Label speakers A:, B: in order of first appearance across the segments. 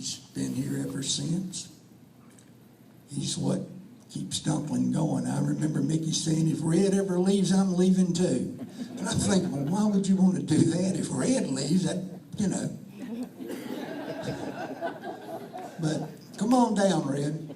A: He's been here ever since. He's what keeps Dunklin going. I remember Mickey saying, if Red ever leaves, I'm leaving too. And I think, well, why would you want to do that? If Red leaves, that, you know. But come on down, Red.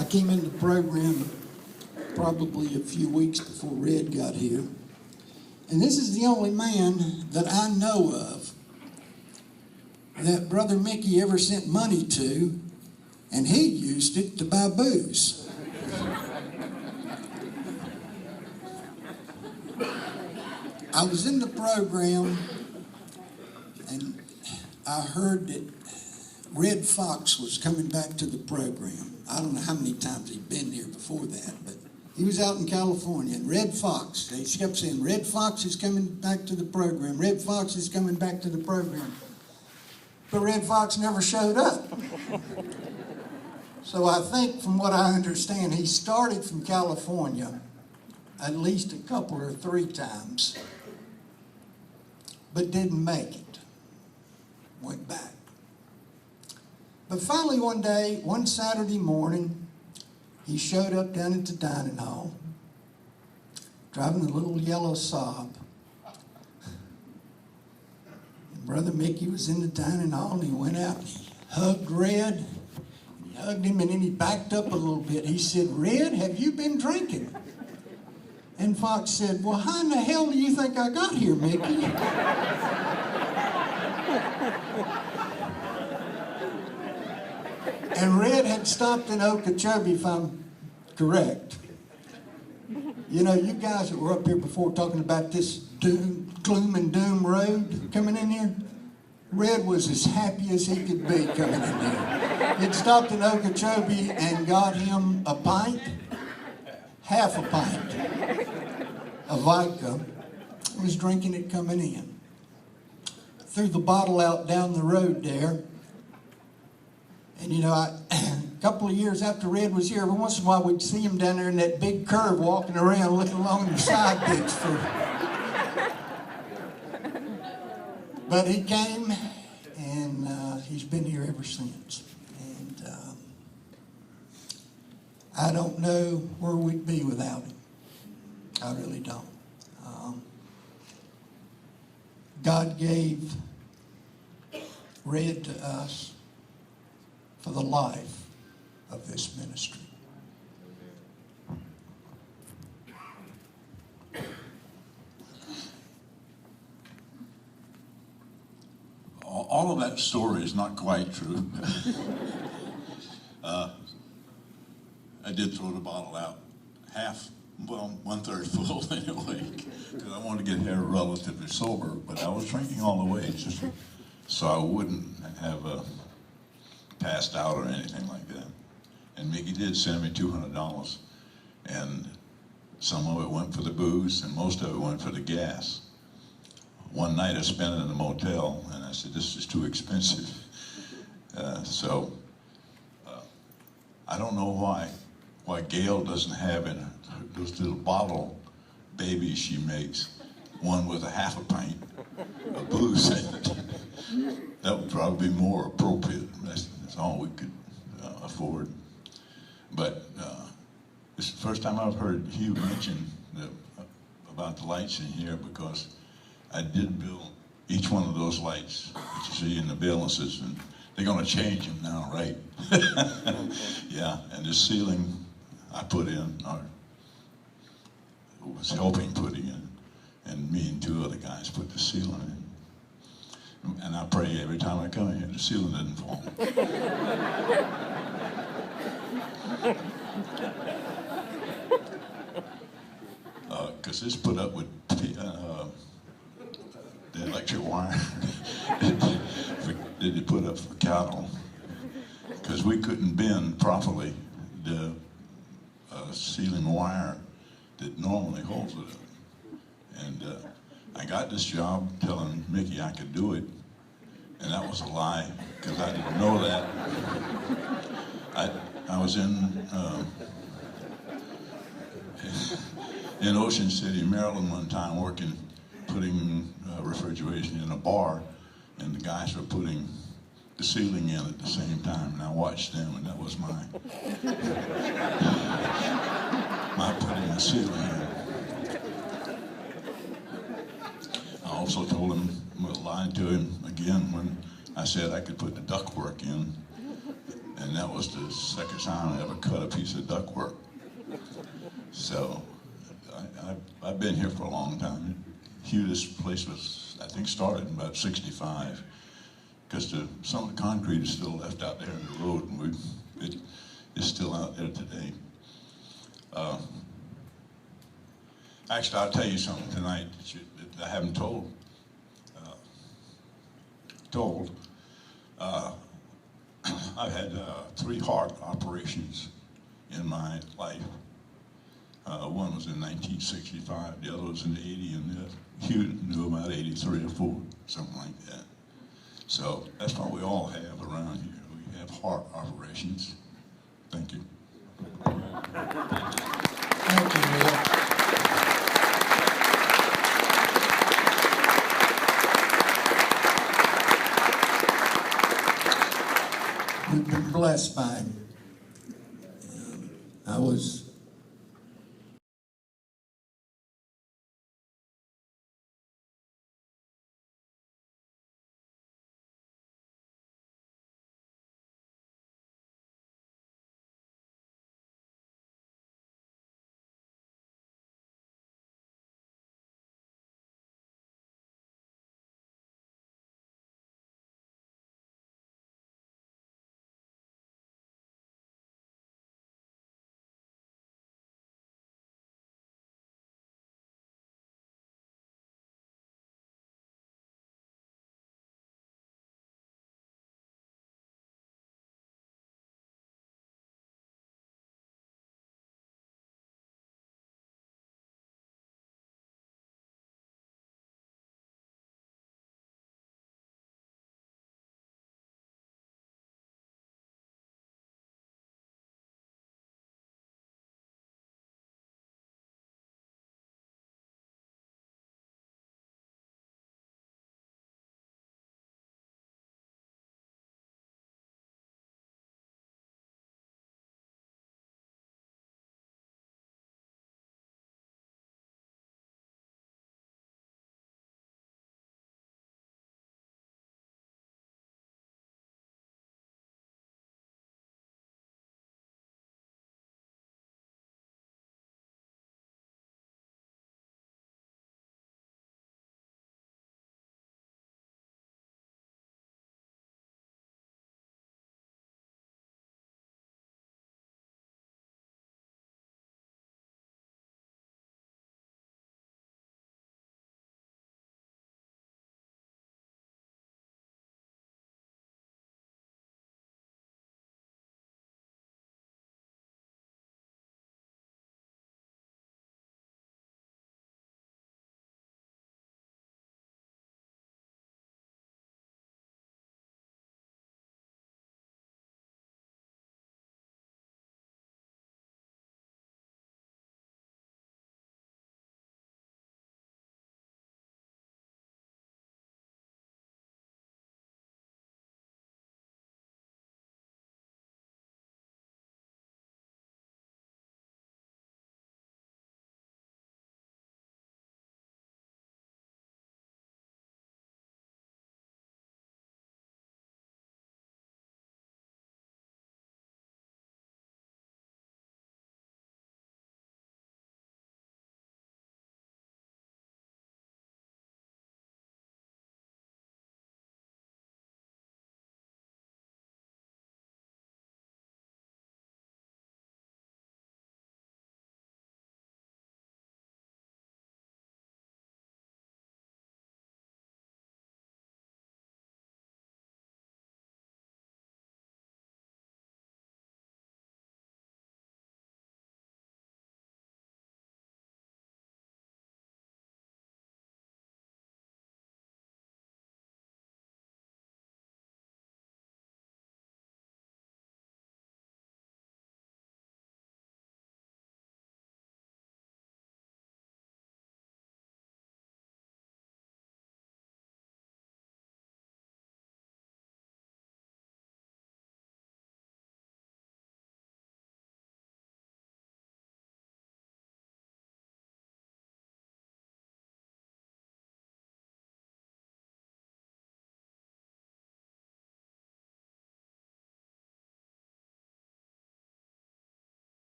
A: I came into the program probably a few weeks before Red got here. And this is the only man that I know of that Brother Mickey ever sent money to, and he used it to buy booze. I was in the program, and I heard that Red Fox was coming back to the program. I don't know how many times he'd been here before that, but he was out in California, and Red Fox, they kept saying, Red Fox is coming back to the program. Red Fox is coming back to the program. But Red Fox never showed up. So I think, from what I understand, he started from California at least a couple or three times, but didn't make it. Went back. But finally one day, one Saturday morning, he showed up down at the dining hall, driving a little yellow Saab. And Brother Mickey was in the dining hall, and he went out and he hugged Red. He hugged him, and then he backed up a little bit. He said, Red, have you been drinking? And Fox said, well, how in the hell do you think I got here, Mickey? And Red had stopped in Okeechobee, if I'm correct. You know, you guys that were up here before talking about this gloom and doom road coming in here, Red was as happy as he could be coming in here. He'd stopped in Okeechobee and got him a pint, half a pint of vodka. He was drinking it coming in. Threw the bottle out down the road there. And you know, a couple of years after Red was here, every once in a while we'd see him down there in that big curve walking around looking along the side ditch for... But he came, and he's been here ever since. And I don't know where we'd be without him. I really don't. God gave Red to us for the life of this ministry.
B: All of that story is not quite true. I did throw the bottle out half, well, 1/3 full anyway, because I wanted to get here relatively sober, but I was drinking all the way just so I wouldn't have passed out or anything like that. And Mickey did send me $200, and some of it went for the booze, and most of it went for the gas. One night I spent it in a motel, and I said, this is too expensive. I don't know why Gail doesn't have in those little bottle babies she makes, one with a half a pint of booze in it. That would probably be more appropriate. That's all we could afford. But it's the first time I've heard Hugh mention about the lights in here, because I did build each one of those lights that you see in the balances, and they're going to change them now, right? Yeah, and the ceiling I put in, or was helping putting in, and me and two other guys put the ceiling in. And I pray every time I come here, the ceiling doesn't fall. Because it's put up with the electric wire that they put up for cattle, because we couldn't bend properly the a ceiling wire that normally holds it up. And I got this job telling Mickey I could do it, and that was a lie, because I didn't know that. I was in Ocean City, Maryland one time putting refrigeration in a bar, and the guys were putting the ceiling in at the same time, and I watched them, and that was my putting the ceiling in. I also told him, lied to him again when I said I could put the ductwork in, and that was the second time I ever cut a piece of ductwork. So I've been here for a long time. Hugh, this place was, I think, started in about '65, because some of the concrete is still left out there in the road, and it is still out there today. Actually, I'll tell you something tonight that I haven't told. I've had 3 heart operations in my life. One was in 1965, the other was in '80, and Hugh knew about 83 or 4, something like that. So that's what we all have around here. We have heart operations. Thank you.
A: Thank you, Will. We've been blessed by him. I was